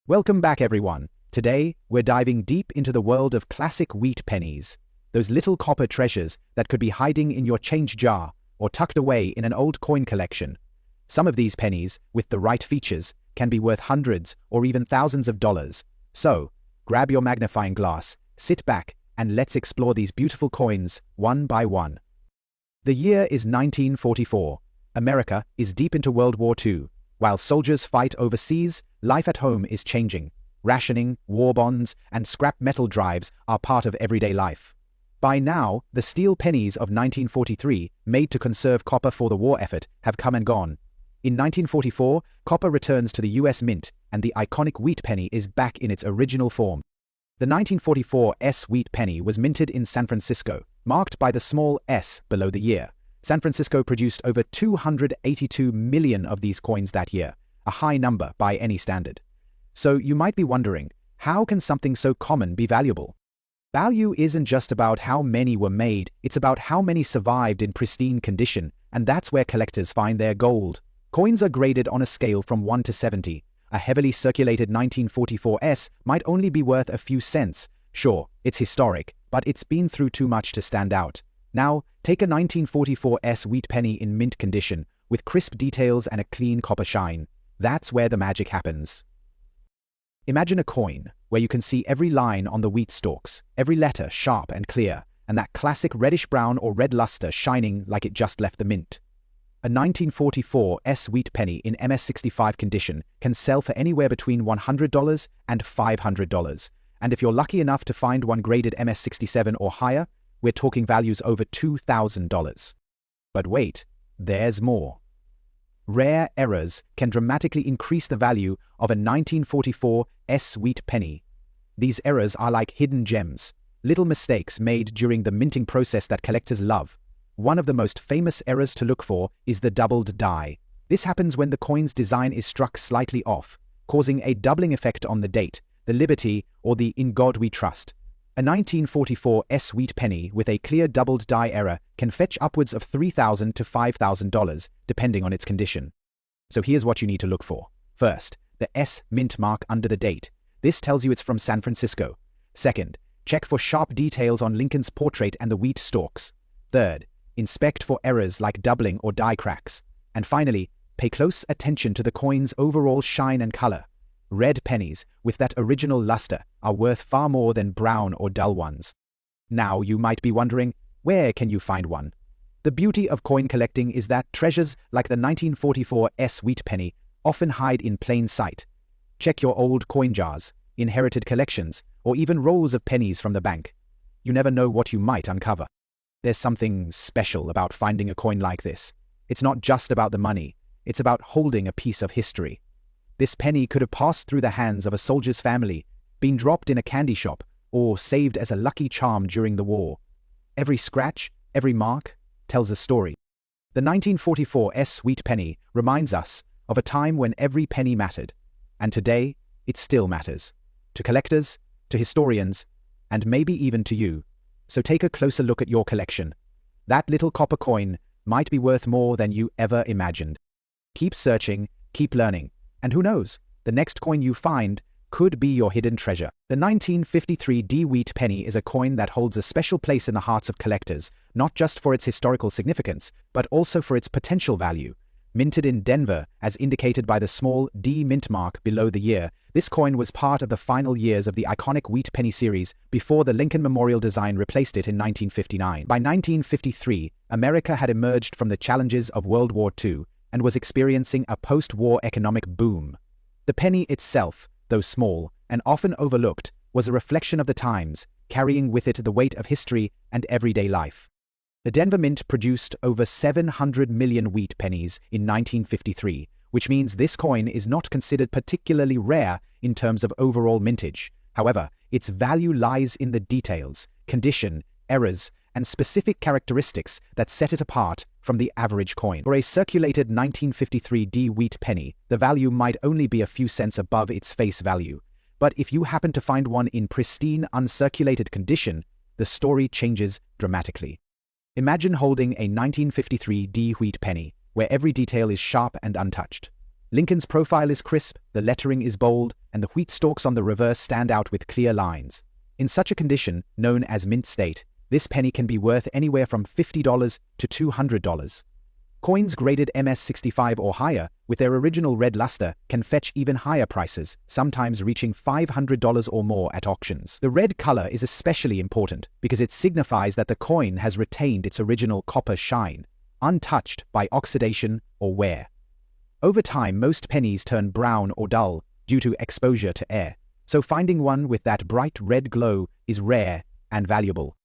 Welcome back, everyone. Today, we're diving deep into the world of classic wheat pennies, those little copper treasures that could be hiding in your change jar or tucked away in an old coin collection. Some of these pennies, with the right features, can be worth hundreds or even thousands of dollars. So, grab your magnifying glass, sit back, and let's explore these beautiful coins one by one. The year is 1944. America is deep into World War II. While soldiers fight overseas, life at home is changing. Rationing, war bonds, and scrap metal drives are part of everyday life. By now, the steel pennies of 1943, made to conserve copper for the war effort, have come and gone. In 1944, copper returns to the US Mint, and the iconic wheat penny is back in its original form. The 1944 wheat penny was minted in San Francisco, marked by the small s below the year. San Francisco produced over 282 million of these coins that year, a high number by any standard. So you might be wondering, how can something so common be valuable? Value isn't just about how many were made, it's about how many survived in pristine condition, and that's where collectors find their gold. Coins are graded on a scale from 1 to 70. A heavily circulated 1944 might only be worth a few cents. Sure, it's historic, but it's been through too much to stand out. Now, take a 1944 wheat penny in mint condition, with crisp details and a clean copper shine. That's where the magic happens. Imagine a coin, where you can see every line on the wheat stalks, every letter sharp and clear, and that classic reddish-brown or red luster shining like it just left the mint. A 1944 wheat penny in MS65 condition can sell for anywhere between $100 and $500, and if you're lucky enough to find one graded MS67 or higher, we're talking values over $2,000. But wait, there's more. Rare errors can dramatically increase the value of a 1944 wheat penny. These errors are like hidden gems, little mistakes made during the minting process that collectors love. One of the most famous errors to look for is the doubled die. This happens when the coin's design is struck slightly off, causing a doubling effect on the date, the liberty, or the "in God we trust." A 1944 wheat penny with a clear doubled die error can fetch upwards of $3,000 to $5,000, depending on its condition. So here's what you need to look for. First, the S mint mark under the date. This tells you it's from San Francisco. Second, check for sharp details on Lincoln's portrait and the wheat stalks. Third, inspect for errors like doubling or die cracks. And finally, pay close attention to the coin's overall shine and color. Red pennies, with that original luster, are worth far more than brown or dull ones. Now you might be wondering, where can you find one? The beauty of coin collecting is that treasures like the 1944 wheat penny often hide in plain sight. Check your old coin jars, inherited collections, or even rolls of pennies from the bank. You never know what you might uncover. There's something special about finding a coin like this. It's not just about the money, it's about holding a piece of history. This penny could have passed through the hands of a soldier's family, been dropped in a candy shop, or saved as a lucky charm during the war. Every scratch, every mark, tells a story. The 1944 wheat penny reminds us of a time when every penny mattered, and today it still matters. To collectors, to historians, and maybe even to you. So take a closer look at your collection. That little copper coin might be worth more than you ever imagined. Keep searching, keep learning. And who knows, the next coin you find could be your hidden treasure. The 1953 wheat penny is a coin that holds a special place in the hearts of collectors, not just for its historical significance, but also for its potential value. Minted in Denver, as indicated by the small D mint mark below the year, this coin was part of the final years of the iconic wheat penny series before the Lincoln Memorial design replaced it in 1959. By 1953, America had emerged from the challenges of World War II, and was experiencing a post-war economic boom. The penny itself, though small and often overlooked, was a reflection of the times, carrying with it the weight of history and everyday life. The Denver Mint produced over 700 million wheat pennies in 1953, which means this coin is not considered particularly rare in terms of overall mintage. However, its value lies in the details, condition, errors, and specific characteristics that set it apart from the average coin. For a circulated 1953 wheat penny, the value might only be a few cents above its face value. But if you happen to find one in pristine, uncirculated condition, the story changes dramatically. Imagine holding a 1953 wheat penny, where every detail is sharp and untouched. Lincoln's profile is crisp, the lettering is bold, and and the wheat stalks on the reverse stand out with clear lines. In such a condition, known as mint state, this penny can be worth anywhere from $50 to $200. Coins graded MS65 or higher, with their original red luster, can fetch even higher prices, sometimes reaching $500 or more at auctions. The red color is especially important because it signifies that the coin has retained its original copper shine, untouched by oxidation or wear. Over time, most pennies turn brown or dull due to exposure to air, so finding one with that bright red glow is rare and valuable.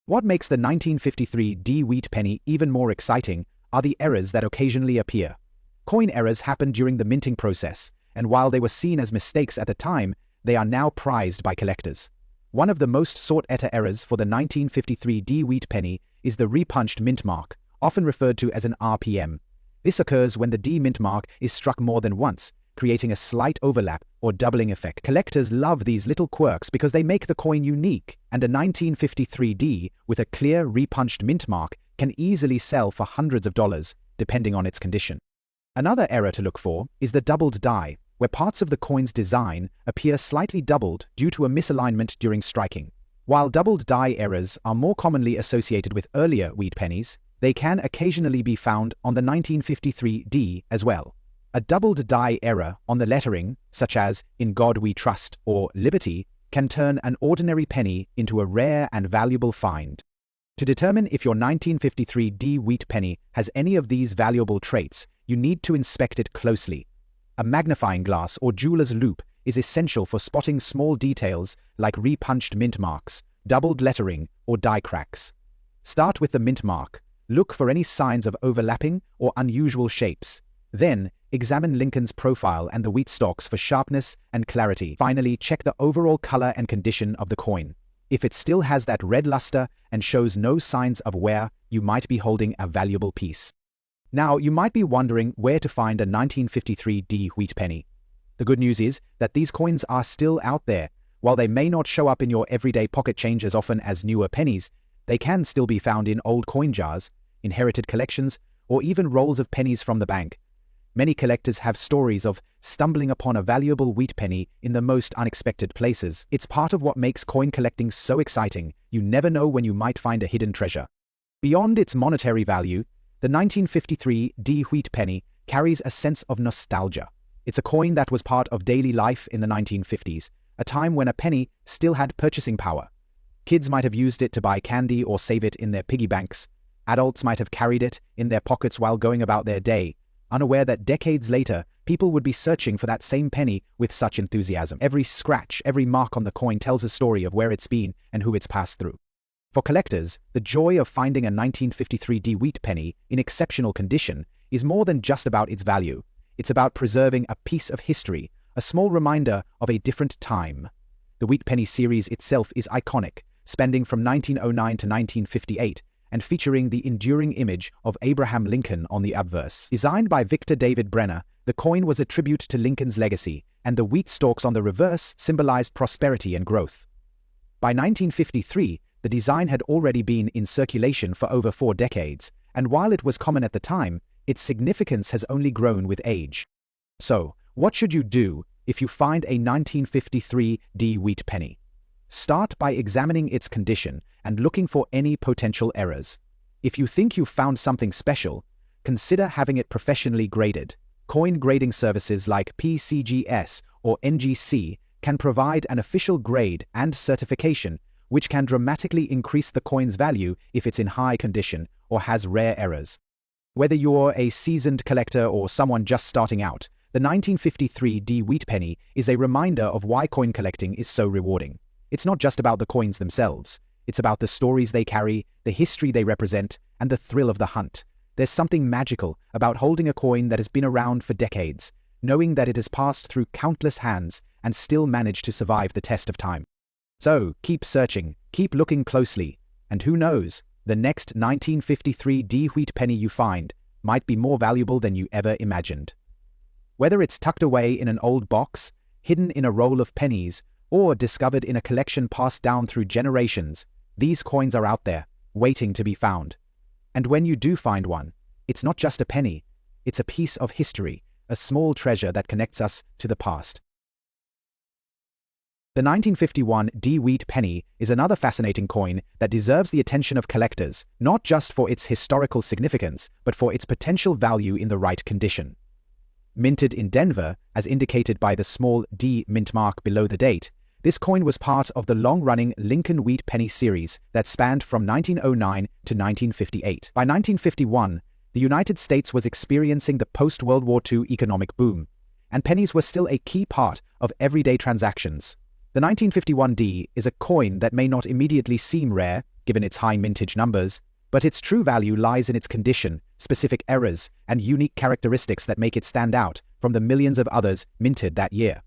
What makes the 1953 D wheat penny even more exciting are the errors that occasionally appear. Coin errors happened during the minting process, and while they were seen as mistakes at the time, they are now prized by collectors. One of the most sought-after errors for the 1953 D wheat penny is the repunched mint mark, often referred to as an RPM. This occurs when the D mint mark is struck more than once, creating a slight overlap or doubling effect. Collectors love these little quirks because they make the coin unique, and a 1953 D with a clear repunched mint mark can easily sell for hundreds of dollars, depending on its condition. Another error to look for is the doubled die, where parts of the coin's design appear slightly doubled due to a misalignment during striking. While doubled die errors are more commonly associated with earlier wheat pennies, they can occasionally be found on the 1953 D as well. A doubled die error on the lettering, such as "In God We Trust" or "Liberty," can turn an ordinary penny into a rare and valuable find. To determine if your 1953 D wheat penny has any of these valuable traits, you need to inspect it closely. A magnifying glass or jeweler's loupe is essential for spotting small details like repunched mint marks, doubled lettering, or die cracks. Start with the mint mark. Look for any signs of overlapping or unusual shapes. Then, examine Lincoln's profile and the wheat stalks for sharpness and clarity. Finally, check the overall color and condition of the coin. If it still has that red luster and shows no signs of wear, you might be holding a valuable piece. Now, you might be wondering where to find a 1953 D wheat penny. The good news is that these coins are still out there. While they may not show up in your everyday pocket change as often as newer pennies, they can still be found in old coin jars, inherited collections, or even rolls of pennies from the bank. Many collectors have stories of stumbling upon a valuable wheat penny in the most unexpected places. It's part of what makes coin collecting so exciting. You never know when you might find a hidden treasure. Beyond its monetary value, the 1953 D wheat penny carries a sense of nostalgia. It's a coin that was part of daily life in the 1950s, a time when a penny still had purchasing power. Kids might have used it to buy candy or save it in their piggy banks. Adults might have carried it in their pockets while going about their day, unaware that decades later, people would be searching for that same penny with such enthusiasm. Every scratch, every mark on the coin tells a story of where it's been and who it's passed through. For collectors, the joy of finding a 1953 D wheat penny in exceptional condition is more than just about its value. It's about preserving a piece of history, a small reminder of a different time. The wheat penny series itself is iconic, spanning from 1909 to 1958, and featuring the enduring image of Abraham Lincoln on the obverse. Designed by Victor David Brenner, the coin was a tribute to Lincoln's legacy, and the wheat stalks on the reverse symbolized prosperity and growth. By 1953, the design had already been in circulation for over 4 decades, and while it was common at the time, its significance has only grown with age. So, what should you do if you find a 1953 D wheat penny? Start by examining its condition and looking for any potential errors. If you think you've found something special, consider having it professionally graded. Coin grading services like PCGS or NGC can provide an official grade and certification, which can dramatically increase the coin's value if it's in high condition or has rare errors. Whether you're a seasoned collector or someone just starting out, the 1953 D wheat penny is a reminder of why coin collecting is so rewarding. It's not just about the coins themselves. It's about the stories they carry, the history they represent, and the thrill of the hunt. There's something magical about holding a coin that has been around for decades, knowing that it has passed through countless hands and still managed to survive the test of time. So, keep searching, keep looking closely, and who knows, the next 1953 D wheat penny you find might be more valuable than you ever imagined. Whether it's tucked away in an old box, hidden in a roll of pennies, or discovered in a collection passed down through generations, these coins are out there, waiting to be found. And when you do find one, it's not just a penny, it's a piece of history, a small treasure that connects us to the past. The 1951 D Wheat Penny is another fascinating coin that deserves the attention of collectors, not just for its historical significance, but for its potential value in the right condition. Minted in Denver, as indicated by the small D mint mark below the date, this coin was part of the long-running Lincoln Wheat Penny series that spanned from 1909 to 1958. By 1951, the United States was experiencing the post-World War II economic boom, and pennies were still a key part of everyday transactions. The 1951 D is a coin that may not immediately seem rare, given its high mintage numbers, but its true value lies in its condition, specific errors, and unique characteristics that make it stand out from the millions of others minted that year.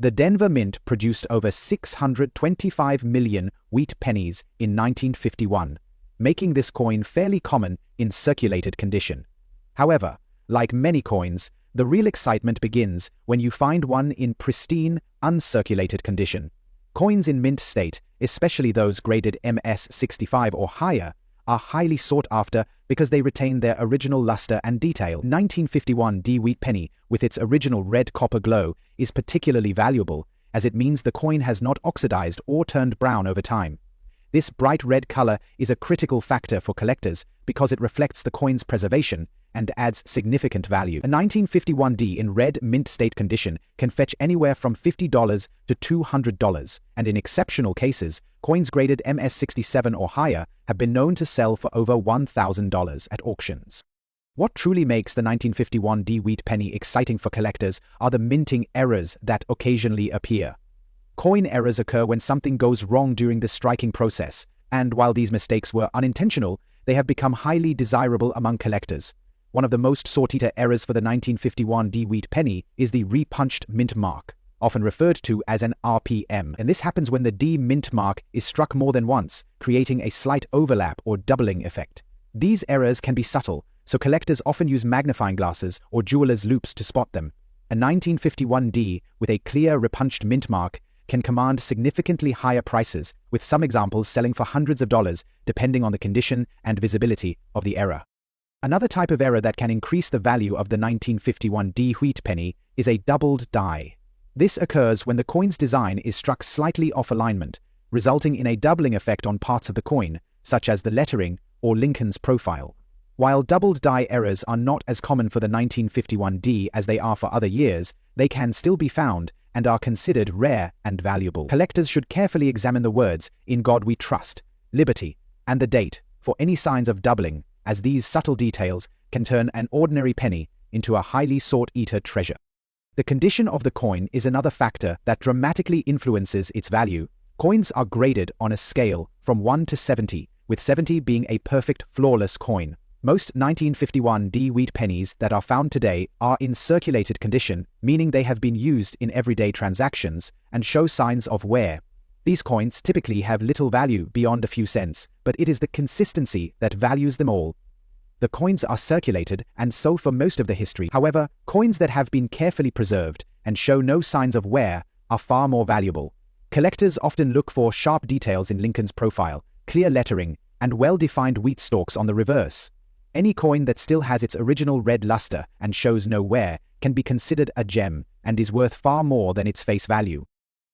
The Denver Mint produced over 625 million wheat pennies in 1951, making this coin fairly common in circulated condition. However, like many coins, the real excitement begins when you find one in pristine, uncirculated condition. Coins in mint state, especially those graded MS65 or higher, are highly sought after because they retain their original luster and detail. 1951 D Wheat Penny, with its original red copper glow, is particularly valuable, as it means the coin has not oxidized or turned brown over time. This bright red color is a critical factor for collectors because it reflects the coin's preservation and adds significant value. A 1951 D in red mint state condition can fetch anywhere from $50 to $200, and in exceptional cases, coins graded MS67 or higher have been known to sell for over $1,000 at auctions. What truly makes the 1951 D Wheat Penny exciting for collectors are the minting errors that occasionally appear. Coin errors occur when something goes wrong during the striking process, and while these mistakes were unintentional, they have become highly desirable among collectors. One of the most sought-after errors for the 1951 D Wheat Penny is the repunched mint mark, often referred to as an RPM, and this happens when the D mint mark is struck more than once, creating a slight overlap or doubling effect. These errors can be subtle, so collectors often use magnifying glasses or jeweler's loupes to spot them. A 1951 D with a clear repunched mint mark can command significantly higher prices, with some examples selling for hundreds of dollars depending on the condition and visibility of the error. Another type of error that can increase the value of the 1951 D Wheat Penny is a doubled die. This occurs when the coin's design is struck slightly off alignment, resulting in a doubling effect on parts of the coin, such as the lettering or Lincoln's profile. While doubled die errors are not as common for the 1951 D as they are for other years, they can still be found and are considered rare and valuable. Collectors should carefully examine the words "In God We Trust," "Liberty," and the date for any signs of doubling, as these subtle details can turn an ordinary penny into a highly sought-after treasure. The condition of the coin is another factor that dramatically influences its value. Coins are graded on a scale from 1 to 70, with 70 being a perfect, flawless coin. Most 1951 D Wheat pennies that are found today are in circulated condition, meaning they have been used in everyday transactions and show signs of wear. These coins typically have little value beyond a few cents, but it is the consistency that values them all. The coins are circulated and so for most of the history. However, coins that have been carefully preserved and show no signs of wear are far more valuable. Collectors often look for sharp details in Lincoln's profile, clear lettering, and well-defined wheat stalks on the reverse. Any coin that still has its original red luster and shows no wear can be considered a gem and is worth far more than its face value.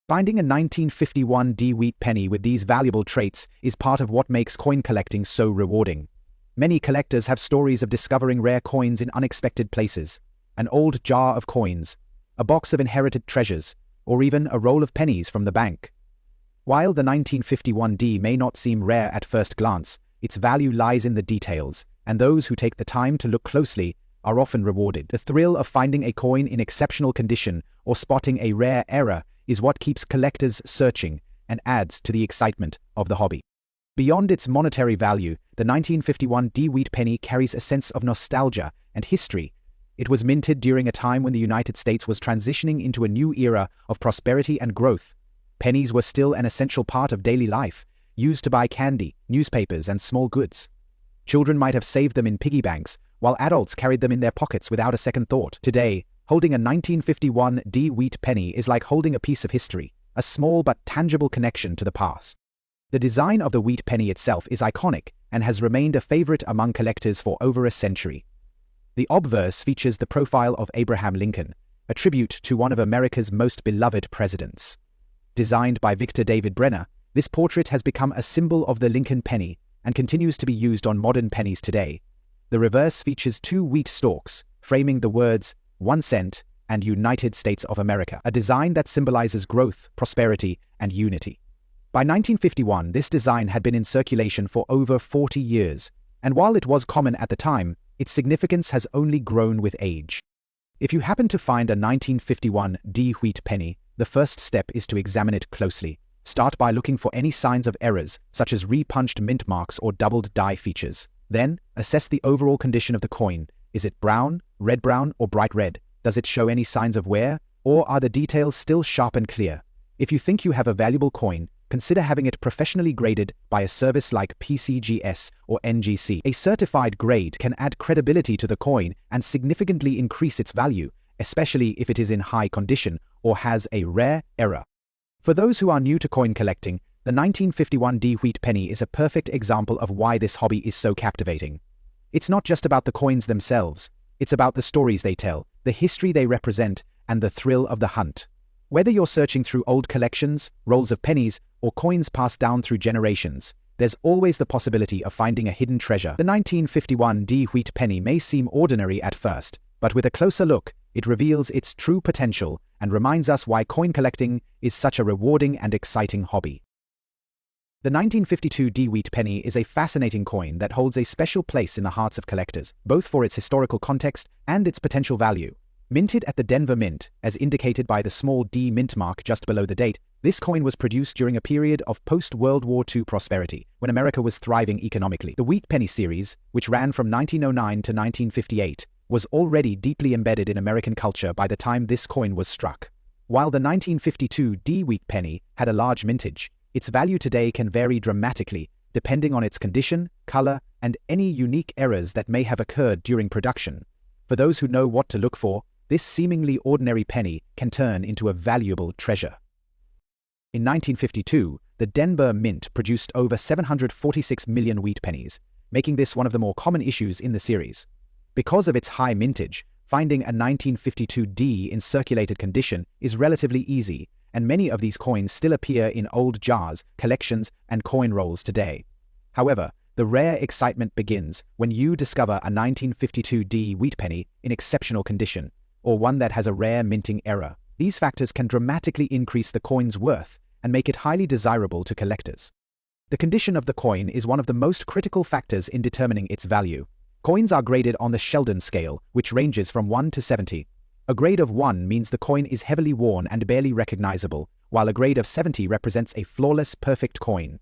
Finding a 1951 D Wheat penny with these valuable traits is part of what makes coin collecting so rewarding. Many collectors have stories of discovering rare coins in unexpected places: an old jar of coins, a box of inherited treasures, or even a roll of pennies from the bank. While the 1951 D may not seem rare at first glance, its value lies in the details, and those who take the time to look closely are often rewarded. The thrill of finding a coin in exceptional condition or spotting a rare error is what keeps collectors searching and adds to the excitement of the hobby. Beyond its monetary value, the 1951 D Wheat penny carries a sense of nostalgia and history. It was minted during a time when the United States was transitioning into a new era of prosperity and growth. Pennies were still an essential part of daily life, used to buy candy, newspapers, and small goods. Children might have saved them in piggy banks, while adults carried them in their pockets without a second thought. Today, holding a 1951 D Wheat penny is like holding a piece of history, a small but tangible connection to the past. The design of the wheat penny itself is iconic and has remained a favorite among collectors for over a century. The obverse features the profile of Abraham Lincoln, a tribute to one of America's most beloved presidents. Designed by Victor David Brenner, this portrait has become a symbol of the Lincoln penny and continues to be used on modern pennies today. The reverse features two wheat stalks, framing the words 1 cent and United States of America, a design that symbolizes growth, prosperity, and unity. By 1951, this design had been in circulation for over 40 years, and while it was common at the time, its significance has only grown with age. If you happen to find a 1951 D wheat penny, the first step is to examine it closely. Start by looking for any signs of errors, such as repunched mint marks or doubled die features. Then, assess the overall condition of the coin. Is it brown, red-brown, or bright red? Does it show any signs of wear, or are the details still sharp and clear? If you think you have a valuable coin, consider having it professionally graded by a service like PCGS or NGC. A certified grade can add credibility to the coin and significantly increase its value, especially if it is in high condition or has a rare error. For those who are new to coin collecting, the 1951 D wheat penny is a perfect example of why this hobby is so captivating. It's not just about the coins themselves, it's about the stories they tell, the history they represent, and the thrill of the hunt. Whether you're searching through old collections, rolls of pennies, or coins passed down through generations, there's always the possibility of finding a hidden treasure. The 1951 D wheat penny may seem ordinary at first, but with a closer look, it reveals its true potential and reminds us why coin collecting is such a rewarding and exciting hobby. The 1952 D wheat penny is a fascinating coin that holds a special place in the hearts of collectors, both for its historical context and its potential value. Minted at the Denver Mint, as indicated by the small D mint mark just below the date, this coin was produced during a period of post-World War II prosperity, when America was thriving economically. The Wheat Penny series, which ran from 1909 to 1958, was already deeply embedded in American culture by the time this coin was struck. While the 1952 D Wheat Penny had a large mintage, its value today can vary dramatically, depending on its condition, color, and any unique errors that may have occurred during production. For those who know what to look for, this seemingly ordinary penny can turn into a valuable treasure. In 1952, the Denver Mint produced over 746 million wheat pennies, making this one of the more common issues in the series. Because of its high mintage, finding a 1952 D in circulated condition is relatively easy, and many of these coins still appear in old jars, collections, and coin rolls today. However, the rare excitement begins when you discover a 1952 D wheat penny in exceptional condition, or one that has a rare minting error. These factors can dramatically increase the coin's worth and make it highly desirable to collectors. The condition of the coin is one of the most critical factors in determining its value. Coins are graded on the Sheldon scale, which ranges from 1 to 70. A grade of 1 means the coin is heavily worn and barely recognizable, while a grade of 70 represents a flawless, perfect coin.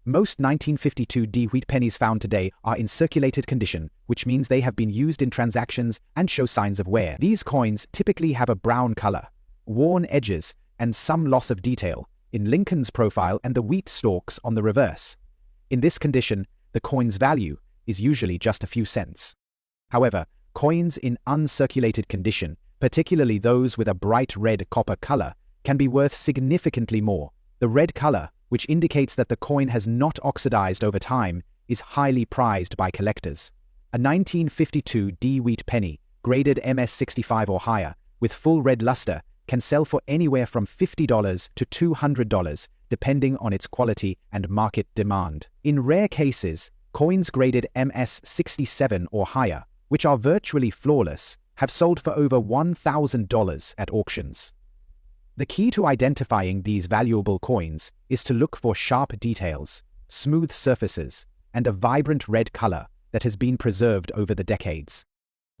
Most 1952 D wheat pennies found today are in circulated condition, which means they have been used in transactions and show signs of wear. These coins typically have a brown color, worn edges, and some loss of detail in Lincoln's profile and the wheat stalks on the reverse. In this condition, the coin's value is usually just a few cents. However, coins in uncirculated condition, particularly those with a bright red copper color, can be worth significantly more. The red color, which indicates that the coin has not oxidized over time, is highly prized by collectors. A 1952 D wheat penny, graded MS65 or higher, with full red luster, can sell for anywhere from $50 to $200, depending on its quality and market demand. In rare cases, coins graded MS67 or higher, which are virtually flawless, have sold for over $1,000 at auctions. The key to identifying these valuable coins is to look for sharp details, smooth surfaces, and a vibrant red color that has been preserved over the decades.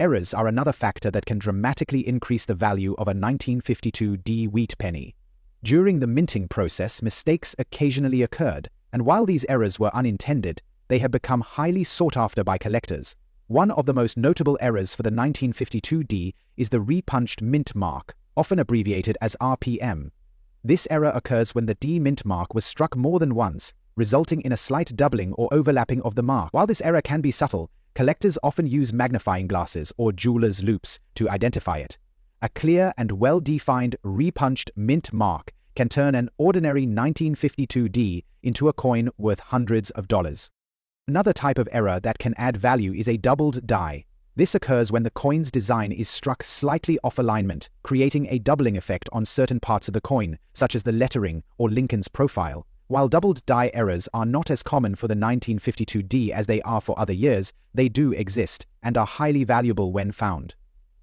Errors are another factor that can dramatically increase the value of a 1952 D wheat penny. During the minting process, mistakes occasionally occurred, and while these errors were unintended, they have become highly sought after by collectors. One of the most notable errors for the 1952 D is the repunched mint mark, often abbreviated as RPM. This error occurs when the D mint mark was struck more than once, resulting in a slight doubling or overlapping of the mark. While this error can be subtle, collectors often use magnifying glasses or jeweler's loupes to identify it. A clear and well-defined repunched mint mark can turn an ordinary 1952 D into a coin worth hundreds of dollars. Another type of error that can add value is a doubled die. This occurs when the coin's design is struck slightly off alignment, creating a doubling effect on certain parts of the coin, such as the lettering or Lincoln's profile. While doubled die errors are not as common for the 1952D as they are for other years, they do exist and are highly valuable when found.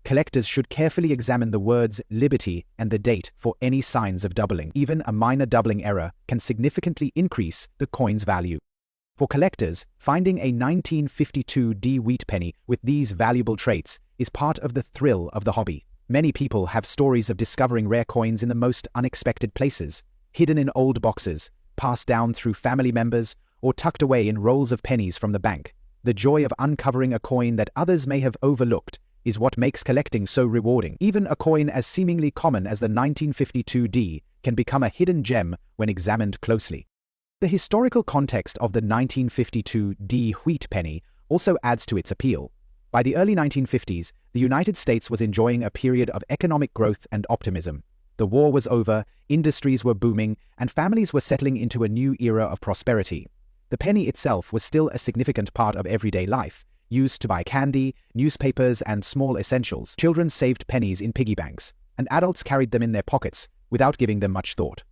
Collectors should carefully examine the words "Liberty" and the date for any signs of doubling. Even a minor doubling error can significantly increase the coin's value. For collectors, finding a 1952D wheat penny with these valuable traits is part of the thrill of the hobby. Many people have stories of discovering rare coins in the most unexpected places, hidden in old boxes, passed down through family members, or tucked away in rolls of pennies from the bank. The joy of uncovering a coin that others may have overlooked is what makes collecting so rewarding. Even a coin as seemingly common as the 1952D can become a hidden gem when examined closely. The historical context of the 1952D wheat penny also adds to its appeal. By the early 1950s, the United States was enjoying a period of economic growth and optimism. The war was over, industries were booming, and families were settling into a new era of prosperity. The penny itself was still a significant part of everyday life, used to buy candy, newspapers, and small essentials. Children saved pennies in piggy banks, and adults carried them in their pockets without giving them much thought.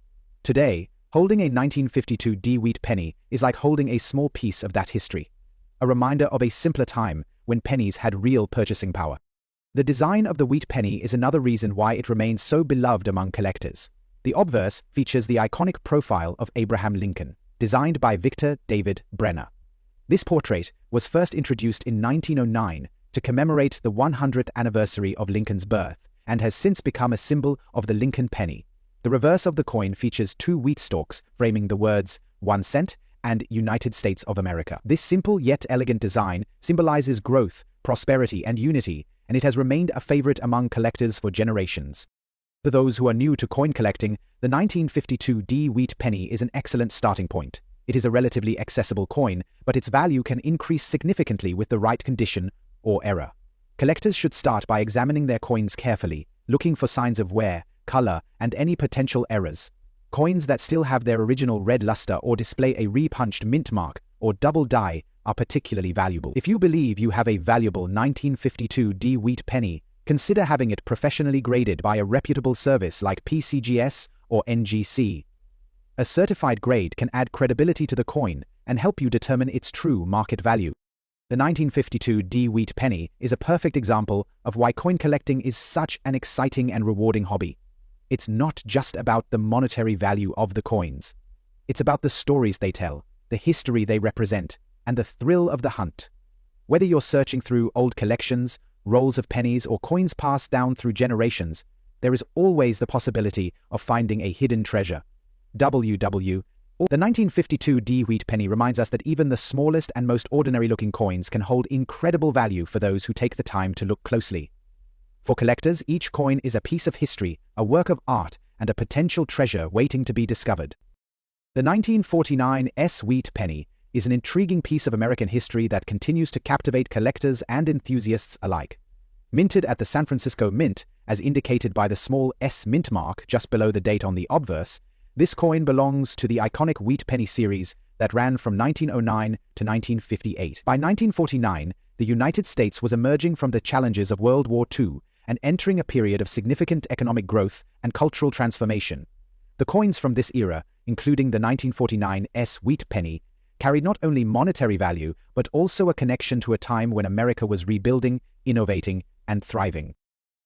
Today, holding a 1952D wheat penny is like holding a small piece of that history, a reminder of a simpler time when pennies had real purchasing power. The design of the wheat penny is another reason why it remains so beloved among collectors. The obverse features the iconic profile of Abraham Lincoln, designed by Victor David Brenner. This portrait was first introduced in 1909 to commemorate the 100th anniversary of Lincoln's birth and has since become a symbol of the Lincoln penny. The reverse of the coin features two wheat stalks framing the words 1 cent and United States of America. This simple yet elegant design symbolizes growth, prosperity, and unity, and it has remained a favorite among collectors for generations. For those who are new to coin collecting, the 1952D wheat penny is an excellent starting point. It is a relatively accessible coin, but its value can increase significantly with the right condition or error. Collectors should start by examining their coins carefully, looking for signs of wear, color, and any potential errors. Coins that still have their original red luster or display a repunched mint mark or double die are particularly valuable. If you believe you have a valuable 1952D wheat penny, consider having it professionally graded by a reputable service like PCGS or NGC. A certified grade can add credibility to the coin and help you determine its true market value. The 1952D wheat penny is a perfect example of why coin collecting is such an exciting and rewarding hobby. It's not just about the monetary value of the coins. It's about the stories they tell, the history they represent, and the thrill of the hunt. Whether you're searching through old collections, rolls of pennies, or coins passed down through generations, there is always the possibility of finding a hidden treasure. The 1952D wheat penny reminds us that even the smallest and most ordinary-looking coins can hold incredible value for those who take the time to look closely. For collectors, each coin is a piece of history, a work of art, and a potential treasure waiting to be discovered. The 1949 wheat penny is an intriguing piece of American history that continues to captivate collectors and enthusiasts alike. Minted at the San Francisco Mint, as indicated by the small S mint mark just below the date on the obverse, this coin belongs to the iconic wheat penny series that ran from 1909 to 1958. By 1949, the United States was emerging from the challenges of World War II and entering a period of significant economic growth and cultural transformation. The coins from this era, including the 1949 wheat penny, carried not only monetary value but also a connection to a time when America was rebuilding, innovating, and thriving.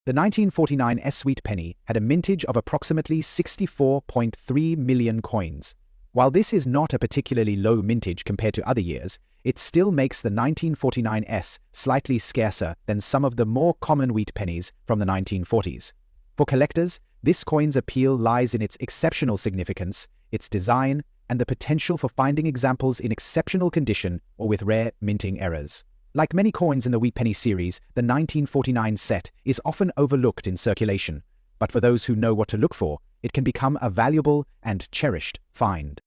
The 1949 wheat penny had a mintage of approximately 64.3 million coins. While this is not a particularly low mintage compared to other years, it still makes the 1949 slightly scarcer than some of the more common wheat pennies from the 1940s. For collectors, this coin's appeal lies in its exceptional significance, its design, and the potential for finding examples in exceptional condition or with rare minting errors. Like many coins in the wheat penny series, the 1949 set is often overlooked in circulation, but for those who know what to look for, it can become a valuable and cherished find.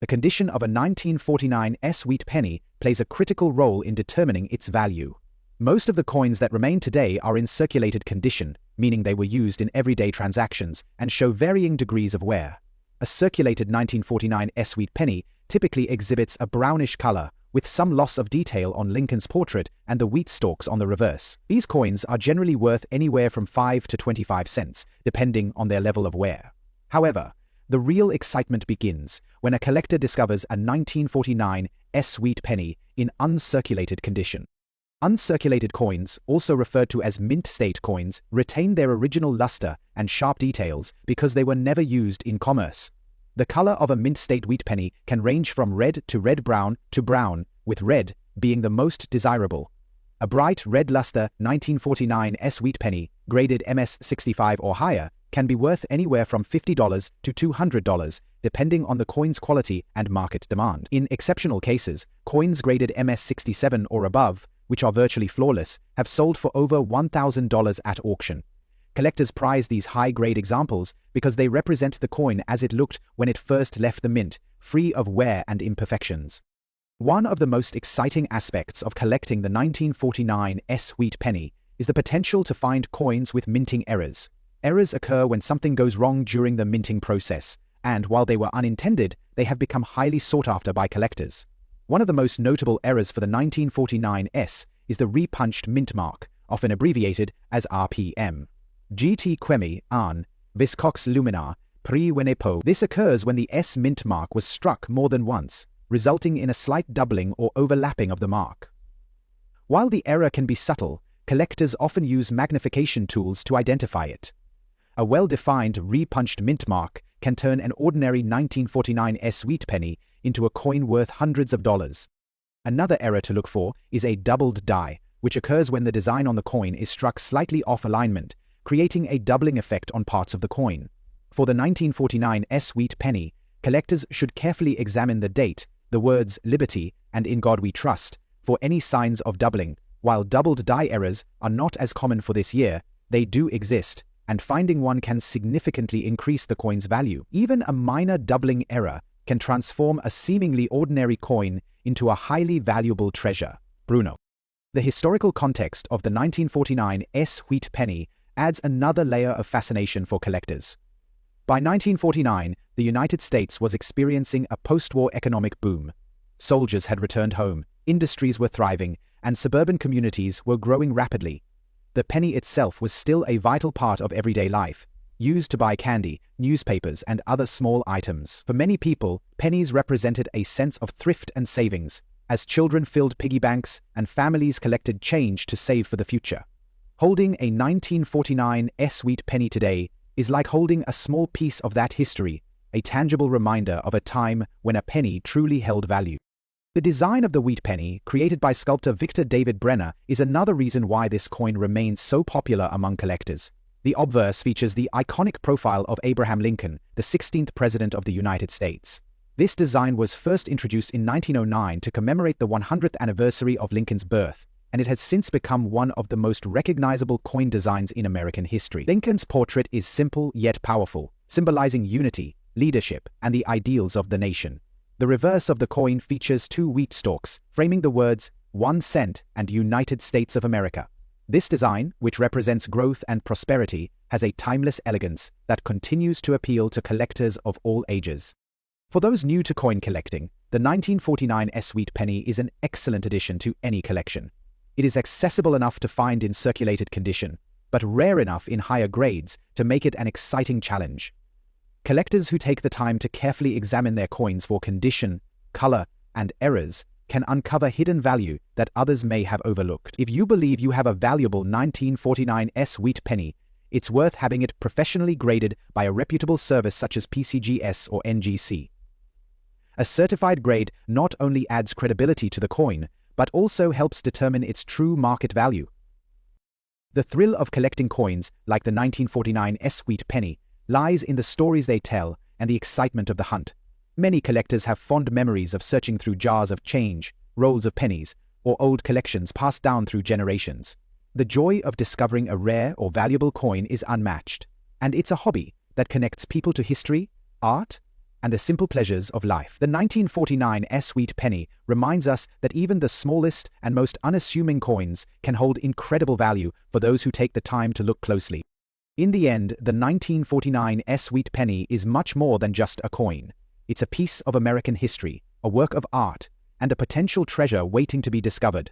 The condition of a 1949 wheat penny plays a critical role in determining its value. Most of the coins that remain today are in circulated condition, meaning they were used in everyday transactions and show varying degrees of wear. A circulated 1949 wheat penny typically exhibits a brownish color with some loss of detail on Lincoln's portrait and the wheat stalks on the reverse. These coins are generally worth anywhere from 5 to 25 cents, depending on their level of wear. However, the real excitement begins when a collector discovers a 1949 wheat penny in uncirculated condition. Uncirculated coins, also referred to as mint-state coins, retain their original luster and sharp details because they were never used in commerce. The color of a mint-state wheat penny can range from red to red-brown to brown, with red being the most desirable. A bright red luster 1949 wheat penny, graded MS65 or higher, can be worth anywhere from $50 to $200, depending on the coin's quality and market demand. In exceptional cases, coins graded MS67 or above, which are virtually flawless, have sold for over $1,000 at auction. Collectors prize these high-grade examples because they represent the coin as it looked when it first left the mint, free of wear and imperfections. One of the most exciting aspects of collecting the 1949 wheat penny is the potential to find coins with minting errors. Errors occur when something goes wrong during the minting process, and while they were unintended, they have become highly sought after by collectors. One of the most notable errors for the 1949 is the repunched mint mark, often abbreviated as RPM. GT quemi an viscox lumina pre wenepo. This occurs when the S mint mark was struck more than once, resulting in a slight doubling or overlapping of the mark. While the error can be subtle, collectors often use magnification tools to identify it. A well-defined repunched mint mark can turn an ordinary 1949 wheat penny into a coin worth hundreds of dollars. Another error to look for is a doubled die, which occurs when the design on the coin is struck slightly off alignment, creating a doubling effect on parts of the coin. For the 1949 wheat penny, collectors should carefully examine the date, the words "Liberty" and "In God We Trust" for any signs of doubling. While doubled die errors are not as common for this year, they do exist, and finding one can significantly increase the coin's value. Even a minor doubling error can transform a seemingly ordinary coin into a highly valuable treasure. Bruno. The historical context of the 1949 wheat penny adds another layer of fascination for collectors. By 1949, the United States was experiencing a post-war economic boom. Soldiers had returned home, industries were thriving, and suburban communities were growing rapidly. The penny itself was still a vital part of everyday life, used to buy candy, newspapers, and other small items. For many people, pennies represented a sense of thrift and savings, as children filled piggy banks and families collected change to save for the future. Holding a 1949 wheat penny today is like holding a small piece of that history, a tangible reminder of a time when a penny truly held value. The design of the wheat penny, created by sculptor Victor David Brenner, is another reason why this coin remains so popular among collectors. The obverse features the iconic profile of Abraham Lincoln, the 16th President of the United States. This design was first introduced in 1909 to commemorate the 100th anniversary of Lincoln's birth, and it has since become one of the most recognizable coin designs in American history. Lincoln's portrait is simple yet powerful, symbolizing unity, leadership, and the ideals of the nation. The reverse of the coin features two wheat stalks, framing the words 1 cent and United States of America. This design, which represents growth and prosperity, has a timeless elegance that continues to appeal to collectors of all ages. For those new to coin collecting, the 1949 wheat penny is an excellent addition to any collection. It is accessible enough to find in circulated condition, but rare enough in higher grades to make it an exciting challenge. Collectors who take the time to carefully examine their coins for condition, color, and errors can uncover hidden value that others may have overlooked. If you believe you have a valuable 1949 wheat penny, it's worth having it professionally graded by a reputable service such as PCGS or NGC. A certified grade not only adds credibility to the coin, but also helps determine its true market value. The thrill of collecting coins, like the 1949 wheat penny, lies in the stories they tell and the excitement of the hunt. Many collectors have fond memories of searching through jars of change, rolls of pennies, or old collections passed down through generations. The joy of discovering a rare or valuable coin is unmatched, and it's a hobby that connects people to history, art, and the simple pleasures of life. The 1949 wheat penny reminds us that even the smallest and most unassuming coins can hold incredible value for those who take the time to look closely. In the end, the 1949 wheat penny is much more than just a coin. It's a piece of American history, a work of art, and a potential treasure waiting to be discovered.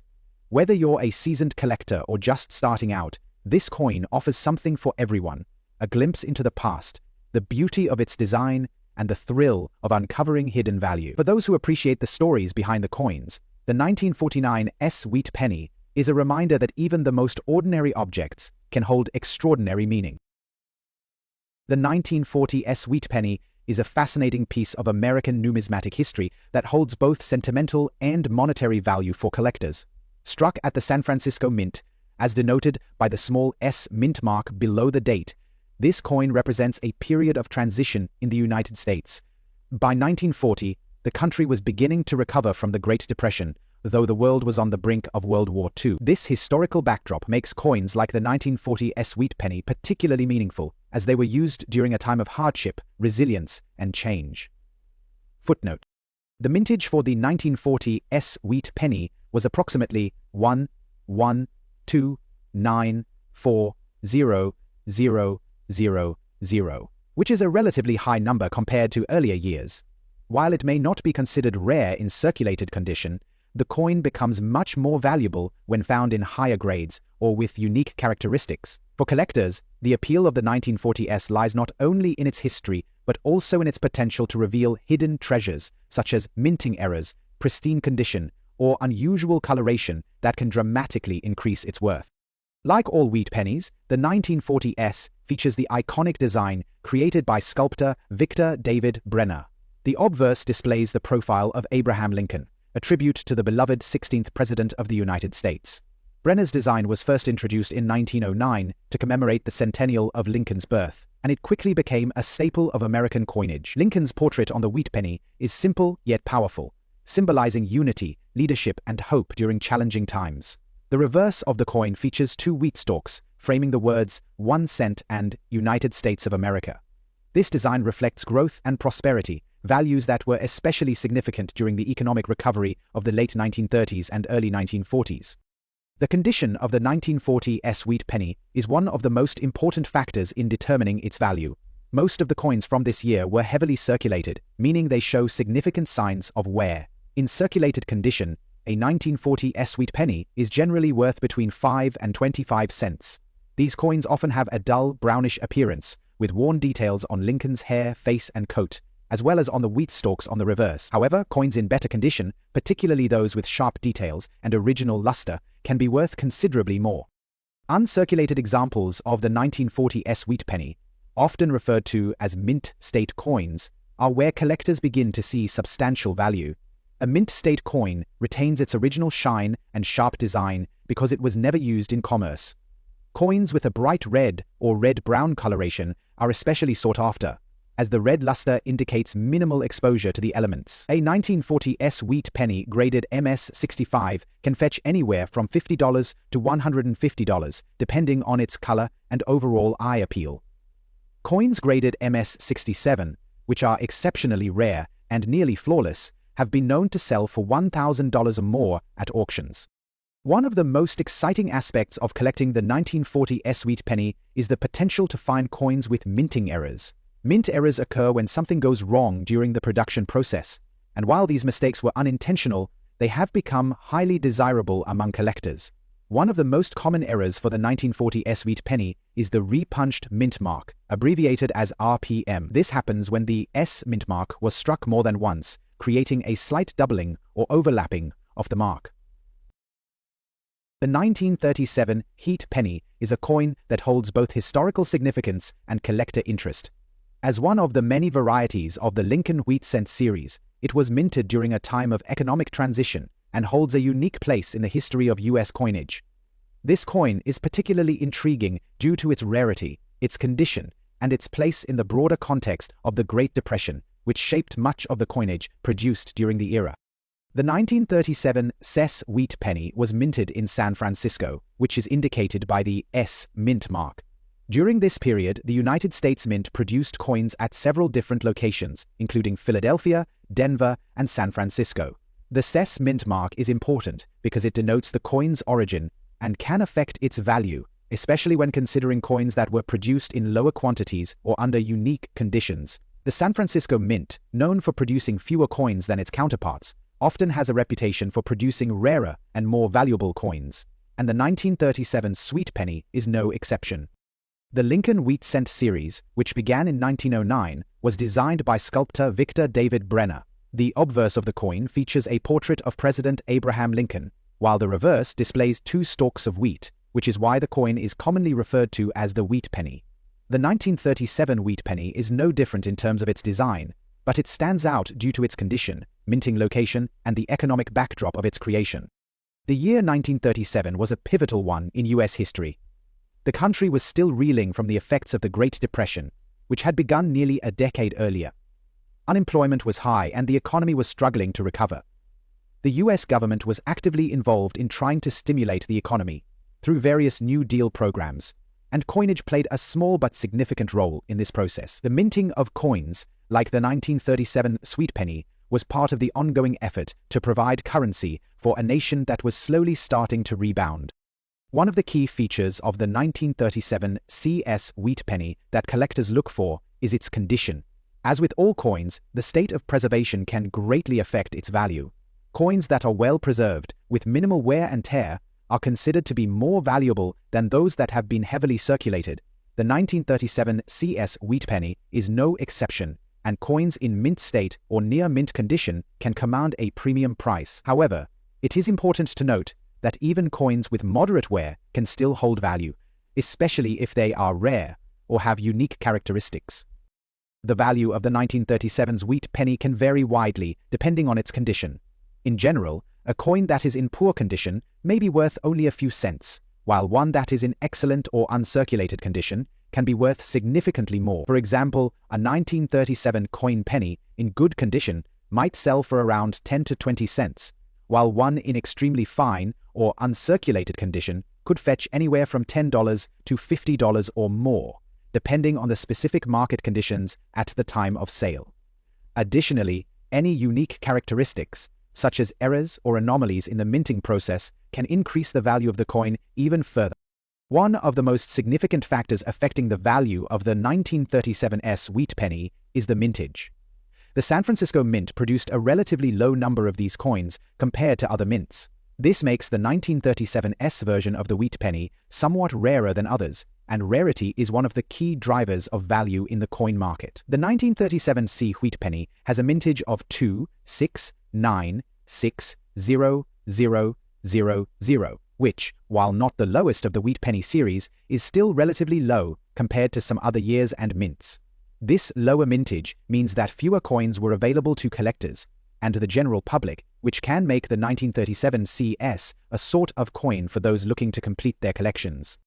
Whether you're a seasoned collector or just starting out, this coin offers something for everyone: a glimpse into the past, the beauty of its design, and the thrill of uncovering hidden value. For those who appreciate the stories behind the coins, the 1949 wheat penny is a reminder that even the most ordinary objects can hold extraordinary meaning. The 1940 wheat penny is a fascinating piece of American numismatic history that holds both sentimental and monetary value for collectors. Struck at the San Francisco Mint, as denoted by the small S mint mark below the date, this coin represents a period of transition in the United States. By 1940, the country was beginning to recover from the Great Depression, though the world was on the brink of World War II. This historical backdrop makes coins like the 1940 wheat penny particularly meaningful, as they were used during a time of hardship, resilience, and change. Footnote: the mintage for the 1940 wheat penny was approximately 1,1,2,9,4,0,0,0, which is a relatively high number compared to earlier years. While it may not be considered rare in circulated condition, the coin becomes much more valuable when found in higher grades or with unique characteristics. For collectors, the appeal of the 1940s lies not only in its history, but also in its potential to reveal hidden treasures, such as minting errors, pristine condition, or unusual coloration that can dramatically increase its worth. Like all wheat pennies, the 1940s features the iconic design created by sculptor Victor David Brenner. The obverse displays the profile of Abraham Lincoln, a tribute to the beloved 16th President of the United States. Brenner's design was first introduced in 1909 to commemorate the centennial of Lincoln's birth, and it quickly became a staple of American coinage. Lincoln's portrait on the wheat penny is simple yet powerful, symbolizing unity, leadership, and hope during challenging times. The reverse of the coin features two wheat stalks, framing the words 1 cent and United States of America. This design reflects growth and prosperity, values that were especially significant during the economic recovery of the late 1930s and early 1940s. The condition of the 1940 wheat penny is one of the most important factors in determining its value. Most of the coins from this year were heavily circulated, meaning they show significant signs of wear. In circulated condition, a 1940 wheat penny is generally worth between 5 and 25 cents. These coins often have a dull, brownish appearance, with worn details on Lincoln's hair, face, and coat, as well as on the wheat stalks on the reverse. However, coins in better condition, particularly those with sharp details and original luster, can be worth considerably more. Uncirculated examples of the 1940 wheat penny, often referred to as mint state coins, are where collectors begin to see substantial value. A mint state coin retains its original shine and sharp design because it was never used in commerce. Coins with a bright red or red-brown coloration are especially sought after, as the red luster indicates minimal exposure to the elements. A 1940 wheat penny graded MS-65 can fetch anywhere from $50 to $150, depending on its color and overall eye appeal. Coins graded MS-67, which are exceptionally rare and nearly flawless, have been known to sell for $1,000 or more at auctions. One of the most exciting aspects of collecting the 1940 wheat penny is the potential to find coins with minting errors. Mint errors occur when something goes wrong during the production process, and while these mistakes were unintentional, they have become highly desirable among collectors. One of the most common errors for the 1940 wheat penny is the repunched mint mark, abbreviated as RPM. This happens when the S mint mark was struck more than once, creating a slight doubling or overlapping of the mark. The 1937 wheat penny is a coin that holds both historical significance and collector interest. As one of the many varieties of the Lincoln Wheat Cent series, it was minted during a time of economic transition and holds a unique place in the history of U.S. coinage. This coin is particularly intriguing due to its rarity, its condition, and its place in the broader context of the Great Depression, which shaped much of the coinage produced during the era. The 1937 wheat penny was minted in San Francisco, which is indicated by the S mint mark. During this period, the United States Mint produced coins at several different locations, including Philadelphia, Denver, and San Francisco. The CES mint mark is important because it denotes the coin's origin and can affect its value, especially when considering coins that were produced in lower quantities or under unique conditions. The San Francisco Mint, known for producing fewer coins than its counterparts, often has a reputation for producing rarer and more valuable coins, and the 1937 Sweet Penny is no exception. The Lincoln Wheat Cent series, which began in 1909, was designed by sculptor Victor David Brenner. The obverse of the coin features a portrait of President Abraham Lincoln, while the reverse displays 2 stalks of wheat, which is why the coin is commonly referred to as the wheat penny. The 1937 wheat penny is no different in terms of its design, but it stands out due to its condition, minting location, and the economic backdrop of its creation. The year 1937 was a pivotal one in U.S. history. The country was still reeling from the effects of the Great Depression, which had begun nearly a decade earlier. Unemployment was high and the economy was struggling to recover. The U.S. government was actively involved in trying to stimulate the economy through various New Deal programs, and coinage played a small but significant role in this process. The minting of coins, like the 1937 Sweet Penny, was part of the ongoing effort to provide currency for a nation that was slowly starting to rebound. One of the key features of the 1937 CS Wheat Penny that collectors look for is its condition. As with all coins, the state of preservation can greatly affect its value. Coins that are well preserved, with minimal wear and tear, are considered to be more valuable than those that have been heavily circulated. The 1937 CS Wheat Penny is no exception, and coins in mint state or near mint condition can command a premium price. However, it is important to note that even coins with moderate wear can still hold value, especially if they are rare or have unique characteristics. The value of the 1937's wheat penny can vary widely depending on its condition. In general, a coin that is in poor condition may be worth only a few cents, while one that is in excellent or uncirculated condition can be worth significantly more. For example, a 1937 coin penny in good condition might sell for around 10 to 20 cents, while one in extremely fine or uncirculated condition could fetch anywhere from $10 to $50 or more, depending on the specific market conditions at the time of sale. Additionally, any unique characteristics, such as errors or anomalies in the minting process, can increase the value of the coin even further. One of the most significant factors affecting the value of the 1937's wheat penny is the mintage. The San Francisco Mint produced a relatively low number of these coins compared to other mints. This makes the 1937's version of the wheat penny somewhat rarer than others, and rarity is one of the key drivers of value in the coin market. The 1937 wheat penny has a mintage of 269600000, which, while not the lowest of the wheat penny series, is still relatively low compared to some other years and mints. This lower mintage means that fewer coins were available to collectors and the general public, which can make the 1937 CS a sort of coin for those looking to complete their collections.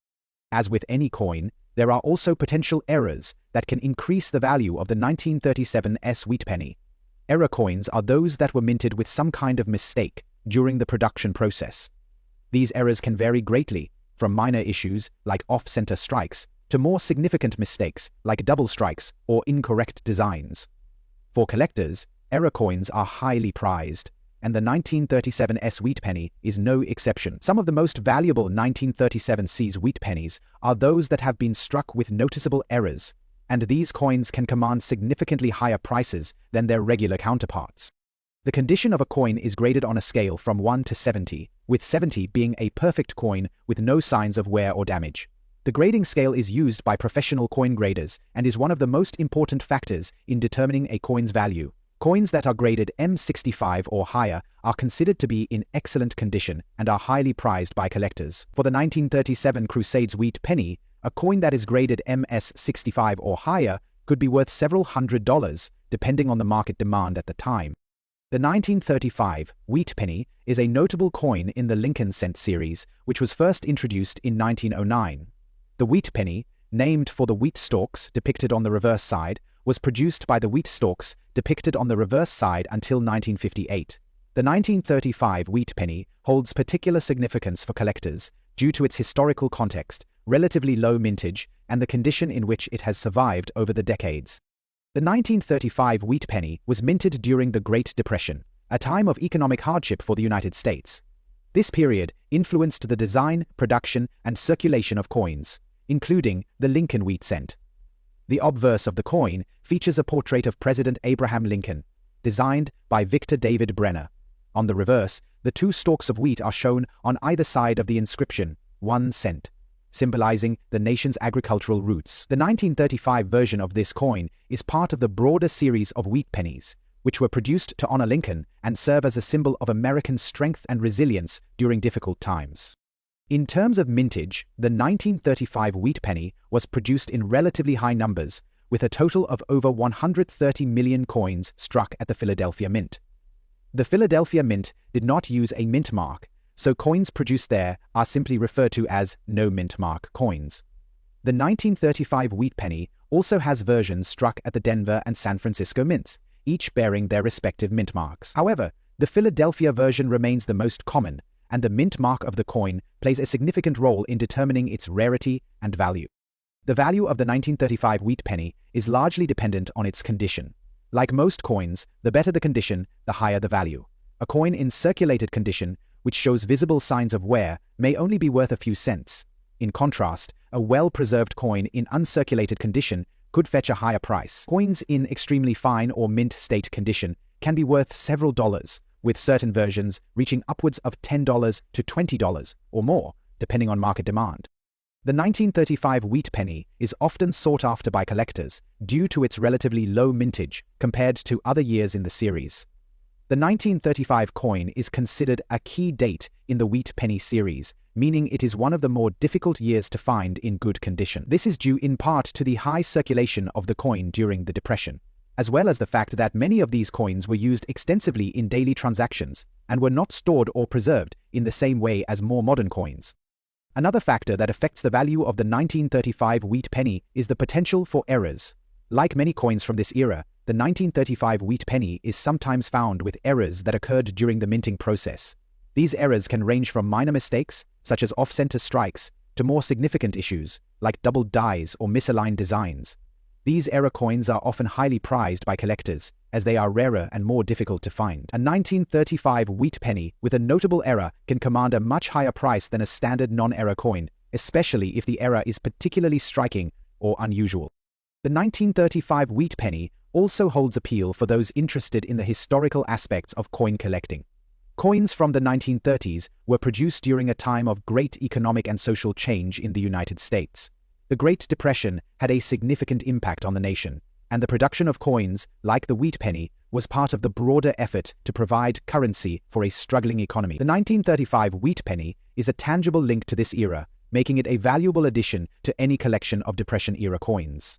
As with any coin, there are also potential errors that can increase the value of the 1937's wheat penny. Error coins are those that were minted with some kind of mistake during the production process. These errors can vary greatly, from minor issues like off-center strikes to more significant mistakes like double strikes or incorrect designs. For collectors, error coins are highly prized, and the 1937's wheat penny is no exception. Some of the most valuable 1937's wheat pennies are those that have been struck with noticeable errors, and these coins can command significantly higher prices than their regular counterparts. The condition of a coin is graded on a scale from 1 to 70, with 70 being a perfect coin with no signs of wear or damage. The grading scale is used by professional coin graders and is one of the most important factors in determining a coin's value. Coins that are graded M65 or higher are considered to be in excellent condition and are highly prized by collectors. For the 1937 Crusades wheat penny, a coin that is graded MS65 or higher could be worth several $100s, depending on the market demand at the time. The 1935 wheat penny is a notable coin in the Lincoln Cent series, which was first introduced in 1909. The wheat penny, named for the wheat stalks depicted on the reverse side, was produced by the wheat stalks depicted on the reverse side until 1958. The 1935 wheat penny holds particular significance for collectors due to its historical context, relatively low mintage, and the condition in which it has survived over the decades. The 1935 wheat penny was minted during the Great Depression, a time of economic hardship for the United States. This period influenced the design, production, and circulation of coins, including the Lincoln Wheat Cent. The obverse of the coin features a portrait of President Abraham Lincoln, designed by Victor David Brenner. On the reverse, the two stalks of wheat are shown on either side of the inscription, 1 cent, symbolizing the nation's agricultural roots. The 1935 version of this coin is part of the broader series of wheat pennies, which were produced to honor Lincoln and serve as a symbol of American strength and resilience during difficult times. In terms of mintage, the 1935 wheat penny was produced in relatively high numbers, with a total of over 130 million coins struck at the Philadelphia Mint. The Philadelphia Mint did not use a mint mark, so coins produced there are simply referred to as no-mint mark coins. The 1935 wheat penny also has versions struck at the Denver and San Francisco mints, each bearing their respective mint marks. However, the Philadelphia version remains the most common, and the mint mark of the coin plays a significant role in determining its rarity and value. The value of the 1935 wheat penny is largely dependent on its condition. Like most coins, the better the condition, the higher the value. A coin in circulated condition, which shows visible signs of wear, may only be worth a few cents. In contrast, a well-preserved coin in uncirculated condition could fetch a higher price. Coins in extremely fine or mint state condition can be worth several dollars, with certain versions reaching upwards of $10 to $20 or more, depending on market demand. The 1935 wheat penny is often sought after by collectors due to its relatively low mintage compared to other years in the series. The 1935 coin is considered a key date in the wheat penny series, meaning it is one of the more difficult years to find in good condition. This is due in part to the high circulation of the coin during the Depression, as well as the fact that many of these coins were used extensively in daily transactions and were not stored or preserved in the same way as more modern coins. Another factor that affects the value of the 1935 wheat penny is the potential for errors. Like many coins from this era, the 1935 wheat penny is sometimes found with errors that occurred during the minting process. These errors can range from minor mistakes, such as off-center strikes, to more significant issues, like doubled dies or misaligned designs. These error coins are often highly prized by collectors, as they are rarer and more difficult to find. A 1935 wheat penny with a notable error can command a much higher price than a standard non-error coin, especially if the error is particularly striking or unusual. The 1935 wheat penny also holds appeal for those interested in the historical aspects of coin collecting. Coins from the 1930s were produced during a time of great economic and social change in the United States. The Great Depression had a significant impact on the nation, and the production of coins, like the wheat penny, was part of the broader effort to provide currency for a struggling economy. The 1935 wheat penny is a tangible link to this era, making it a valuable addition to any collection of Depression-era coins.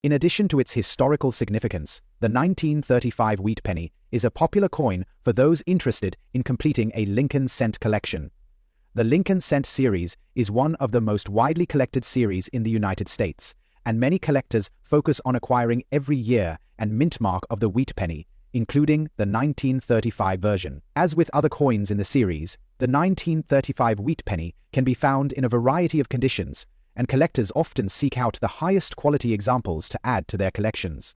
In addition to its historical significance, the 1935 wheat penny is a popular coin for those interested in completing a Lincoln cent collection. The Lincoln cent series is one of the most widely collected series in the United States, and many collectors focus on acquiring every year and mint mark of the wheat penny, including the 1935 version. As with other coins in the series, the 1935 wheat penny can be found in a variety of conditions, and collectors often seek out the highest quality examples to add to their collections.